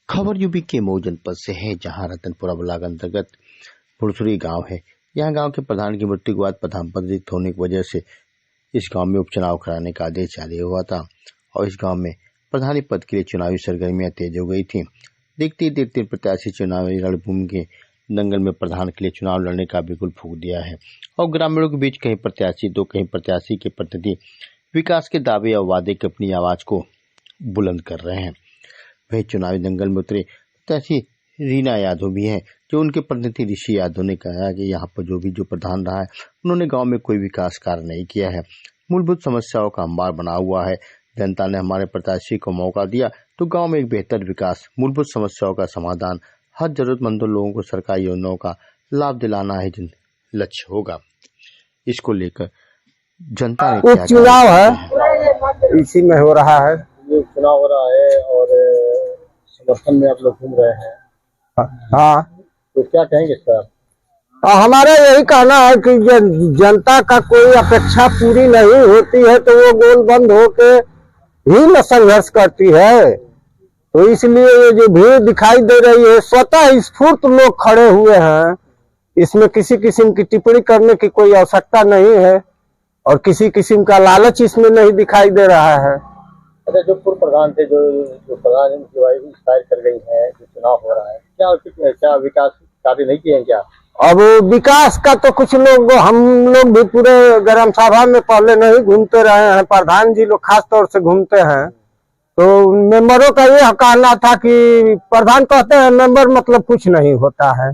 खबर यूपी के मऊ जनपद से है, जहां रतनपुरा ब्लॉक अंतर्गत फुलसुरी गांव है। यहां गांव के प्रधान की मृत्यु के बाद प्रधान पद रिक्त होने की वजह से इस गांव में उपचुनाव कराने का आदेश जारी हुआ था और इस गांव में प्रधानी पद के लिए चुनावी सरगर्मियां तेज हो गई थी। देखते देखते प्रत्याशी चुनावी रणभूमि के दंगल में प्रधान के लिए चुनाव लड़ने का बिल्कुल फूंक दिया है और ग्रामीणों के बीच कहीं प्रत्याशी तो कहीं प्रत्याशी के प्रतिनिधि विकास के दावे और वादे की अपनी आवाज को बुलंद कर रहे हैं। वही चुनावी दंगल में उतरे प्रत्याशी रीना यादव भी हैं, जो उनके प्रतिनिधि ऋषि यादव ने कहा कि यहाँ पर जो प्रधान रहा है उन्होंने गांव में कोई विकास कार्य नहीं किया है, मूलभूत समस्याओं का अंबार बना हुआ है। जनता ने हमारे प्रत्याशी को मौका दिया तो गांव में एक बेहतर विकास, मूलभूत समस्याओं का समाधान, हर जरूरतमंदों लोगों को सरकारी योजनाओं का लाभ दिलाना है लक्ष्य होगा। इसको लेकर जनता ने उपचुनाव है, इसी में हो रहा है। ये चुनाव हो रहा है और समर्थन में आप लोग घूम रहे हैं। हाँ, तो क्या कहेंगे सर? हमारा यही कहना है कि जनता का कोई अपेक्षा पूरी नहीं होती है तो वो गोल बंद होके ही न संघर्ष करती है। तो इसलिए ये जो भीड़ दिखाई दे रही है, स्वतः स्फूर्त लोग खड़े हुए हैं। इसमें किसी किस्म की टिप्पणी करने की कोई आवश्यकता नहीं है और किसी किस्म का लालच इसमें नहीं दिखाई दे रहा है। अच्छा, जो पूर्व प्रधान थे, जो प्रधान उनकी वाइफ एक्सपायर कर गई है, जो चुनाव हो रहा है, क्या विकास कार्य नहीं किए हैं क्या? अब विकास का तो कुछ लोग, हम लोग भी पूरे ग्राम सभा में पहले नहीं घूमते रहे हैं, प्रधान जी लोग खास तौर से घूमते हैं। तो मेंबरों का ये कहना था कि प्रधान कहते हैं मेंबर मतलब कुछ नहीं होता है।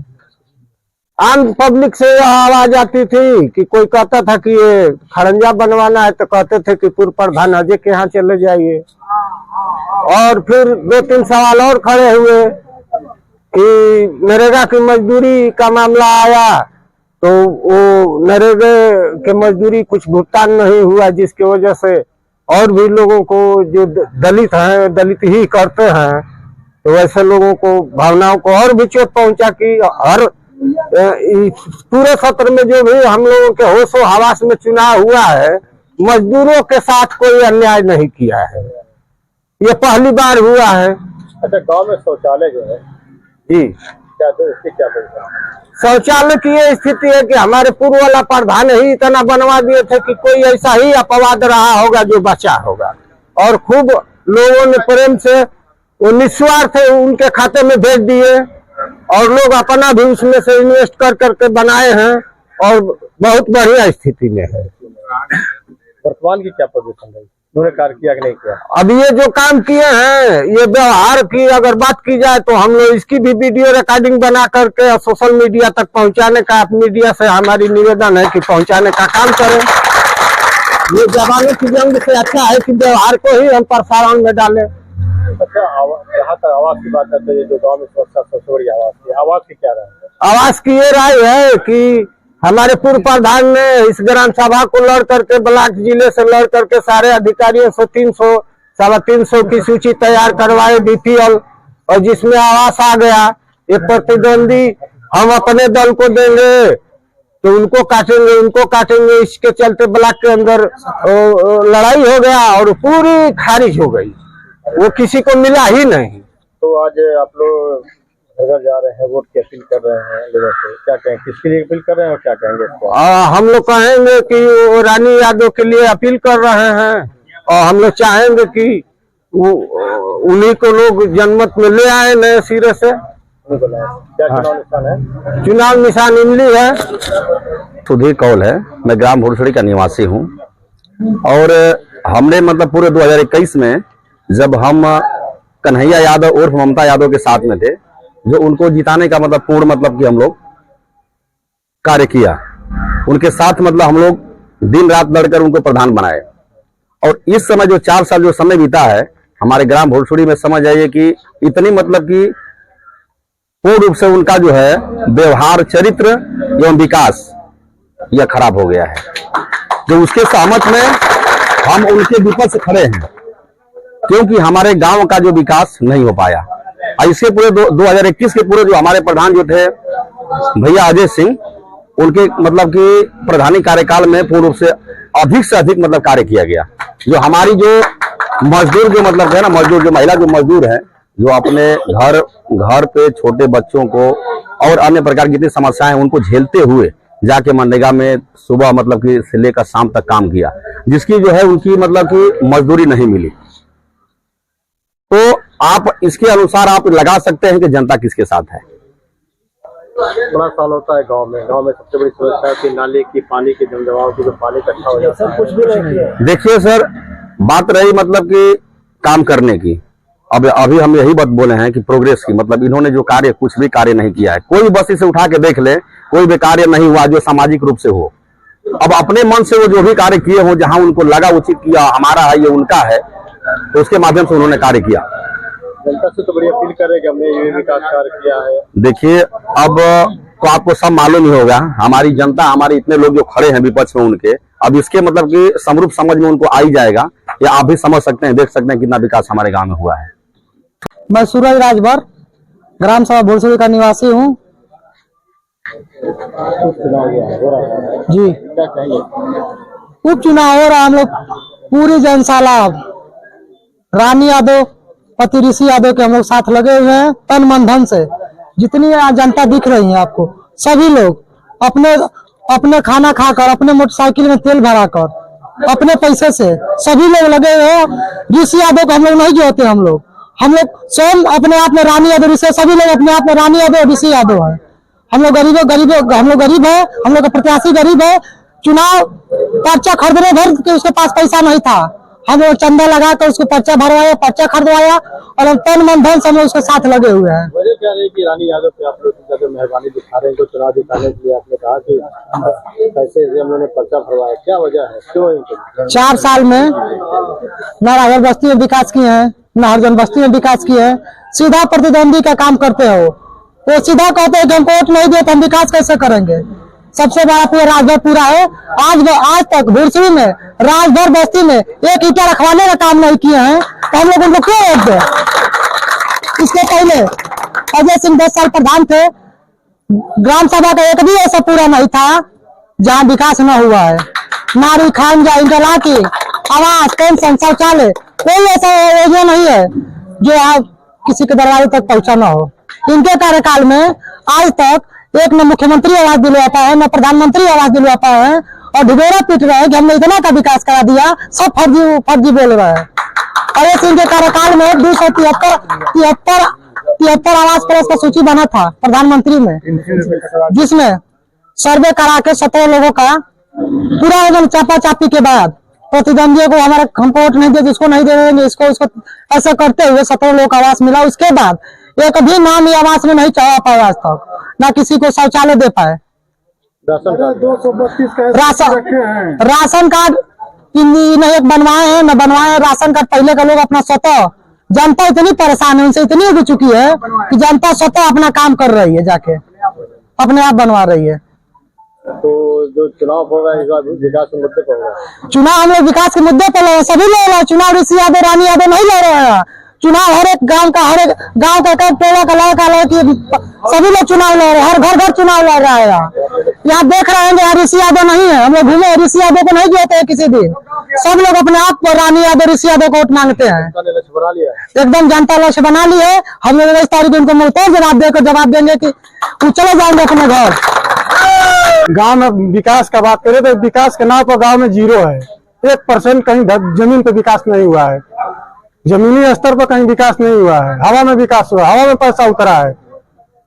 आम पब्लिक से यह आवाज आती थी कि कोई कहता था कि ये खड़ंजा बनवाना है तो कहते थे कि पूर्व प्रधान अजय के यहाँ चले जाइए। और फिर 2-3 सवाल और खड़े हुए कि नरेगा की मजदूरी का मामला आया तो वो नरेगा के मजदूरी कुछ भुगतान नहीं हुआ, जिसकी वजह से और भी लोगों को जो दलित हैं, दलित ही करते हैं, तो वैसे लोगों को भावनाओं को और भी चोट पहुंचा कि हर पूरे सत्र में जो भी हम लोगों के होशो हवास में चुनाव हुआ है, मजदूरों के साथ कोई अन्याय नहीं किया है, ये पहली बार हुआ है। अच्छा, गांव में शौचालय जो है जी, क्या तो इसकी क्या है? शौचालय की ये स्थिति है कि हमारे पूर्व वाला प्रधान ही इतना बनवा दिए थे कि कोई ऐसा ही अपवाद रहा होगा जो बचा होगा, और खूब लोगों ने प्रेम से वो निस्वार्थ उनके खाते में भेज दिए और लोग अपना भी उसमें से इन्वेस्ट कर करके बनाए हैं और बहुत बढ़िया स्थिति में है। वर्तमान की क्या पोजीशन है? उन्होंने कार्य किया कि नहीं किया? अब ये जो काम किए हैं, ये व्यवहार की अगर बात की जाए तो हम लोग इसकी भी वीडियो रिकॉर्डिंग बना करके और सोशल मीडिया तक पहुंचाने का, मीडिया से हमारी निवेदन है कि पहुंचाने का काम करें। ये जमाने की जंग से अच्छा है कि व्यवहार को ही हम प्रसारण में डालें। अच्छा, यहाँ तक आवाज की बात करते हैं, जो गाँव में समस्या सबसे बड़ी आवाज की क्या राय है? आवाज की ये राय है कि हमारे पूर्व प्रधान ने इस ग्राम सभा को लड़ करके, ब्लॉक जिले से लड़ करके सारे अधिकारियों से 300-350 की सूची तैयार करवाए बीपीएल, और जिसमें आवास आ गया। ये प्रतिद्वंदी हम अपने दल को देंगे तो उनको काटेंगे, इसके चलते ब्लॉक के अंदर लड़ाई हो गया और पूरी खारिज हो गई, वो किसी को मिला ही नहीं। तो आज आप लोग घर जा रहे हैं, वोट की अपील कर रहे हैं लोगों से, क्या कहें, किसके लिए अपील कर रहे हैं और क्या कहेंगे? हम लोग कहेंगे कि वो रानी यादव के लिए अपील कर रहे हैं और हम लोग चाहेंगे कि उन्हीं को लोग जनमत में ले आए नए सिरे से। क्या चुनाव निशान है? चुनाव निशान इमली है। सुधीर कौल है, मैं ग्राम भुलसुरी का निवासी हूँ। और हमने मतलब पूरे 2021 में जब हम कन्हैया यादव और ममता यादव के साथ में थे, जो उनको जिताने का मतलब पूर्ण मतलब कि हम लोग कार्य किया, उनके साथ मतलब हम लोग दिन रात लड़कर उनको प्रधान बनाए। और इस समय जो 4 साल जो समय बीता है हमारे ग्राम भुलसुरी में, समझ आइए कि इतनी मतलब कि पूर्ण रूप से उनका जो है व्यवहार, चरित्र एवं विकास यह खराब हो गया है, जो उसके सहमत में हम उनके विपक्ष खड़े हैं, क्योंकि हमारे गांव का जो विकास नहीं हो पाया। इसके पूरे 2021 के पूरे जो हमारे प्रधान जो थे भैया अजय सिंह, उनके मतलब कि प्रधानी कार्यकाल में पूर्ण रूप से अधिक मतलब कार्य किया गया। जो हमारी जो मजदूर जो मतलब है ना, मजदूर जो महिला जो मजदूर है, जो अपने घर पे छोटे बच्चों को और अन्य प्रकार की जितनी समस्याएं उनको झेलते हुए जाके मनरेगा में सुबह मतलब कि से लेकर शाम तक काम किया, जिसकी जो है उनकी मतलब कि मजदूरी नहीं मिली। तो आप इसके अनुसार आप लगा सकते हैं कि जनता किसके साथ है। बड़ा साल होता है गांव में सबसे बड़ी समस्या है कि नाले की पानी के जमजमाव की, जो पानी इकट्ठा हो जाता है, कुछ भी नहीं। देखिए सर, बात रही मतलब कि काम करने की, अब अभी हम यही बात बोले हैं कि प्रोग्रेस की, मतलब इन्होंने जो कार्य कुछ भी कार्य नहीं किया है। कोई बस इसे उठा के देख ले, कोई भी कार्य नहीं हुआ जो सामाजिक रूप से हो। अब अपने मन से वो जो भी कार्य किए हो, जहां उनको लगा उचित किया, हमारा है ये उनका है, तो उसके माध्यम से उन्होंने कार्य किया। जनता से तो बड़ी अपील करे कि हमने ये विकास कार्य किया है। देखिए अब तो आपको सब मालूम ही होगा, हमारी जनता, हमारे इतने लोग जो खड़े हैं विपक्ष में उनके, अब इसके मतलब कि समरूप समझ में उनको आ ही जाएगा, या आप भी समझ सकते हैं, देख सकते हैं कितना विकास हमारे गांव में हुआ है। मैं सूरज राजभर ग्राम सभा भुलसुड़ी का निवासी हूँ। चुनाव हो रहा है जी, क्या चाहिए? उपचुनाव हो रहा, हम लोग पूरी जनसाला रानी यादव, पति ऋषि यादव के हम लोग साथ लगे हुए हैं, तन मन धन से। जितनी यहाँ जनता दिख रही है आपको, सभी लोग अपने खाना खाकर, अपने मोटरसाइकिल में तेल भरा कर, अपने पैसे से सभी लोग लगे हुए हैं। ऋषि यादव को हम लोग नहीं जोड़ते, हम लोग स्वयं अपने आप में रानी यादव ऋषि, सभी लोग अपने आप में रानी यादव ऋषि यादव है। हम लोग गरीब है, हम लोग का प्रत्याशी गरीब है। चुनाव पर्चा खरीदने भर के उसके पास पैसा नहीं था, हम लोग चंदा लगा कर उसको पर्चा भरवाया, पर्चा खरीदवाया, और हम तन मन धन से हम लोग उसके साथ लगे हुए हैं। वजह क्या रही कि रानी यादव पे आप लोग ज्यादा मेहरबानी दिखा रहे हैं, चुनाव दिखाने के लिए आपने कहा कि पैसे से हम लोगों ने पर्चा भरवाया, क्या वजह है, क्यों? 4 साल में न राघव बस्ती में विकास किए हैं, न हरजन बस्ती में विकास किए हैं। सीधा प्रतिद्वंदी का काम करते हो, वो सीधा कहते हैं कि हमको वोट नहीं दिए तो हम विकास कैसे करेंगे। सबसे बड़ा पूरा राजभर पूरा है, आज तक भुलसुड़ी में, राजभर बस्ती में एक ईटा रखवाने का काम नहीं किए हैं, तो हम लोग उनको क्यों वोट दें। इसके पहले अजय सिंह 10 साल प्रधान थे, ग्राम सभा का एक भी ऐसा पूरा नहीं था जहाँ विकास न हुआ है। नारी खानजा, इंदिरा की आवास, पेंशन, शौचालय, कोई ऐसा योजना नहीं है जो आप किसी के दरवाजे तक पहुंचा न हो। इनके कार्यकाल में आज तक एक न मुख्यमंत्री आवास दिलवा पाए हैं, न प्रधानमंत्री आवास दिलवा पाए हैं, और ढिढोरा पीट रहे हैं कि हमने इतना का विकास करा दिया, सब फर्जी बोल रहे हैं। अजय सिंह के कार्यकाल में 273 आवास प्लस का सूची बना था प्रधानमंत्री में, जिसमें सर्वे करा के 17 लोगों का पूरा एकदम चापा चापी के बाद प्रतिद्वंदियों को हमको वोट नहीं दे, इसको नहीं दे देंगे, इसको ऐसा करते हुए 17 लोगों का आवास मिला। उसके बाद एक भी नाम ये आवास में नहीं चढ़ा पाए आज तक, ना किसी को शौचालय दे पाए। राशन कार्ड नहीं बनवाए हैं, न बनवाए। राशन कार्ड पहले का लोग अपना स्वतः, जनता इतनी परेशान है, उनसे इतनी हो चुकी है कि जनता स्वतः अपना काम कर रही है, जाके अपने आप बनवा रही है। तो जो चुनाव होगा इस बार विकास के मुद्दे पर होगा। चुनाव हम लोग विकास के मुद्दे पर लड़, सभी लोग लड़, चुनाव ऋषि यादव रानी यादव नहीं लड़ रहे हैं। चुनाव हर एक गांव का टोला का लड़का लड़की सभी लोग चुनाव लड़ रहे हैं, हर घर चुनाव लड़ रहा है। यहाँ देख रहे हैं ऋषि यादव नहीं है, हम लोग घूमे, ऋषि यादव को नहीं जोते हैं किसी दिन। सब लोग अपने आप पर रानी यादव ऋषि यादव को वोट मांगते हैं, एकदम जनता लक्ष्य बना ली है। हम लोग 22 तारीख उनको मुंहतोड़ जवाब देंगे कि वो चले जाएंगे अपने घर। गांव में विकास का बात करें तो विकास के नाम पर गांव में 0 है, 1% कहीं जमीन पे विकास नहीं हुआ है, जमीनी स्तर पर कहीं विकास नहीं हुआ है। हवा में विकास हुआ, हवा में पैसा उतरा है,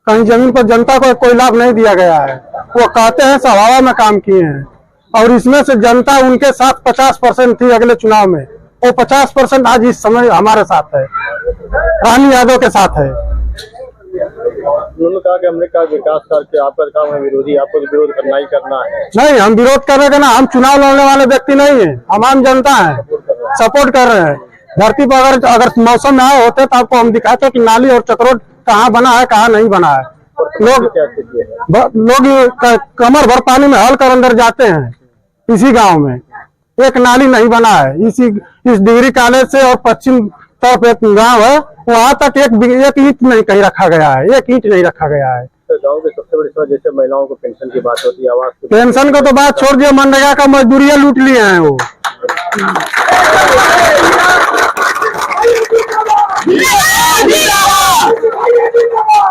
कहीं जमीन पर जनता को कोई लाभ नहीं दिया गया है। वो कहते हैं सब हवा में काम किए हैं, और इसमें से जनता उनके साथ 50% थी अगले चुनाव में, वो 50% आज इस समय हमारे साथ है, रानी यादव के साथ है। उन्होंने कहा कि हमने कहा विकास करके आपका काम है विरोधी, आपको विरोध करना ही करना है। नहीं, हम विरोध कर रहे थे ना, हम चुनाव लड़ने वाले व्यक्ति नहीं है, हम आम जनता है, सपोर्ट कर रहे हैं। धरती पर अगर मौसम में आए होते तो आपको हम दिखाते कि नाली और चक्रोट कहाँ बना है, कहाँ नहीं बना है। लोग कमर भर पानी में हल कर अंदर जाते हैं। इसी गांव में एक नाली नहीं बना है, इस डिग्री कॉलेज से और पश्चिम तरफ एक गांव है, वहां तक एक ईंट नहीं कहीं रखा गया है, एक ईंट नहीं रखा गया है। तो गांव के सबसे बड़ी समस्या जैसे महिलाओं को पेंशन की बात होती है, आवास की पेंशन को तो बात छोड़ दिया, मनरेगा का मजदूरियां लूट लिए हैं वो।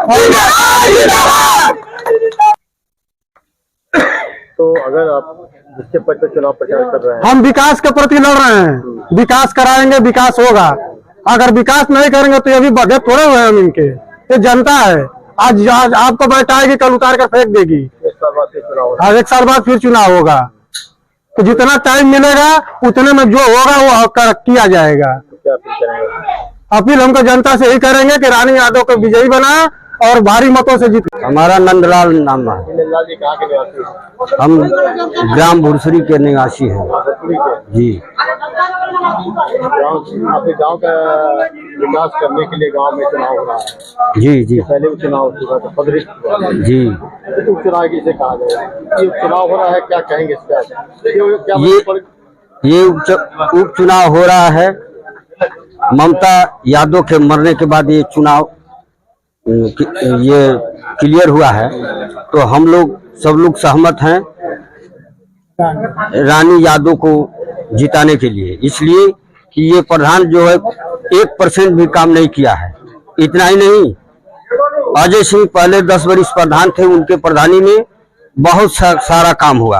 तो अगर आप जिसके पद पे चुनाव प्रचार कर रहे हैं, हम विकास के प्रति लड़ रहे हैं, विकास कराएंगे, विकास होगा। अगर विकास नहीं करेंगे तो ये भी बधे थोड़े हुए हम इनके, ये जनता है। आज आपको बैठाएगी, कल उतार कर फेंक देगी। 1 साल बाद फिर चुनाव होगा। हाँ, 1 साल बाद फिर चुनाव होगा। तो जितना टाइम मिलेगा उतने में जो होगा वो किया जाएगा। तो क्या अपील करेंगे? अपील हमको जनता से यही करेंगे कि रानी यादव को विजयी बनाए और भारी मतों से जीते। हमारा नंदलाल नाम है। नंदलाल जी कहाँ के निवासी हैं? हम ग्राम भुरसड़ी के निवासी हैं। भोजपुरी के। जी। आपके गांव का विकास करने के लिए गांव में चुनाव हो रहा है। जी जी पहले भी चुनाव हो चुका था, पदरित जी। उपचुनाव किसे कहा जाएगा? ये उपचुनाव हो रहा है, क्या कहेंगे इस पर? ये उपचुनाव हो रहा है। ममता यादव के मरने के बाद ये चुनाव ये क्लियर हुआ है, तो हम लोग सब लोग सहमत हैं रानी यादव को जिताने के लिए, इसलिए कि ये प्रधान जो है 1% भी काम नहीं किया है। इतना ही नहीं, अजय सिंह पहले 10 वर्ष प्रधान थे, उनके प्रधानी में बहुत सारा काम हुआ।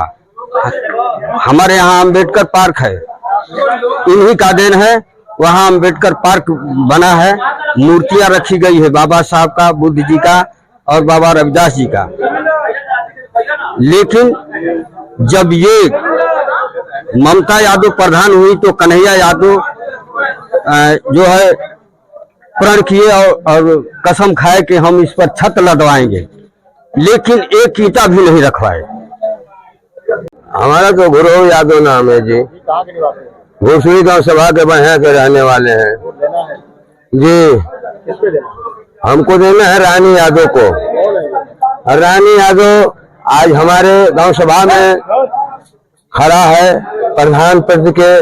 हमारे यहाँ अम्बेडकर पार्क है, इन्हीं का देन है। वहाँ अम्बेडकर पार्क बना है, मूर्तियां रखी गई है बाबा साहब का, बुद्ध जी का और बाबा रविदास जी का। लेकिन जब ये ममता यादव प्रधान हुई तो कन्हैया यादव जो है प्रण किए और कसम खाए कि हम इस पर छत लदवाएंगे, लेकिन एक ईंटा भी नहीं रखवाए। हमारा तो गुरु यादव नाम है जी। कहाँ के निवासी हैं? भोसड़ी गांव सभा के यहाँ के रहने वाले हैं लेना है जी। किस पे देना? हमको देना है रानी यादव को। और रानी यादव आज हमारे गांव सभा में खड़ा है, प्रधान पद के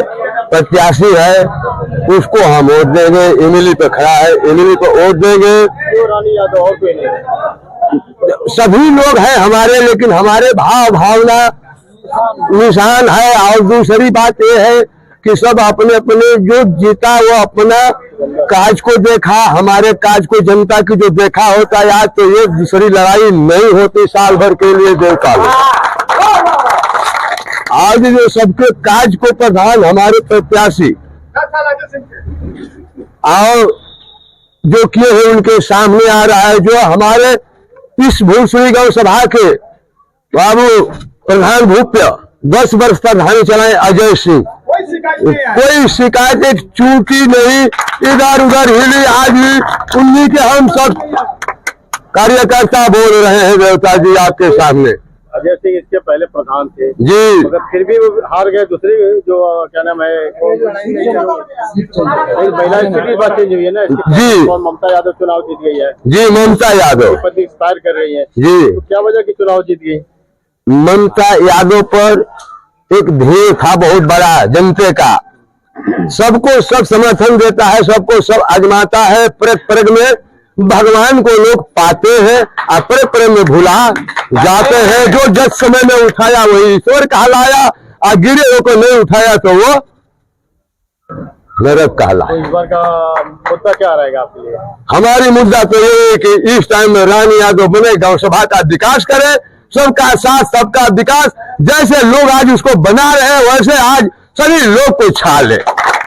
प्रत्याशी है, उसको हम वोट देंगे। इमली पे खड़ा है, इमली को वोट देंगे। क्यों रानी यादव और कोई नहीं? सभी लोग हैं हमारे, लेकिन हमारे भावना निशान है। और दूसरी बात ये है कि सब अपने अपने जो जीता वो अपना काज को देखा, हमारे काज को जनता की जो देखा होता है। आज तो ये दूसरी लड़ाई नहीं होती साल भर के लिए देखा। आज जो सबके काज को प्रधान हमारे प्रत्याशी और जो किए हैं उनके सामने आ रहा है। जो हमारे इस भूसड़ी गांव सभा के बाबू प्रधान भूप्य 10 वर्ष प्रधानी चलाए अजय सिंह, कोई शिकायत एक चूकी नहीं, इधर उधर हिली। आज भी उन्हीं के हम सब कार्यकर्ता बोल रहे हैं देवता जी आपके सामने। अजय सिंह इसके पहले प्रधान थे जी, मगर फिर भी वो हार गए। दूसरी जो क्या नाम है, महिला स्थिति की बात चेंज हुई है ना जी। और ममता यादव चुनाव जीत गई है जी ममता यादव पति एक्सपायर कर रही है जी। तो क्या वजह की चुनाव जीत गई? ममता यादव पर एक ध्येय था बहुत बड़ा जनते का, सबको सब समर्थन देता है, सबको सब आजमाता है। परग परग में भगवान को लोग पाते हैं और परग परग में भुला जाते हैं। जो जज समय में उठाया वही ईश्वर कहलाया, और गिरे को नहीं उठाया तो वो नरक कहलाया। तो इस बार का मुद्दा क्या रहेगा आपके लिए? हमारी मुद्दा तो ये है कि इस टाइम में रानी यादव बने, गांव सभा का विकास करे, सबका साथ सबका विकास। जैसे लोग आज उसको बना रहे हैं वैसे आज सभी लोग को छा ले।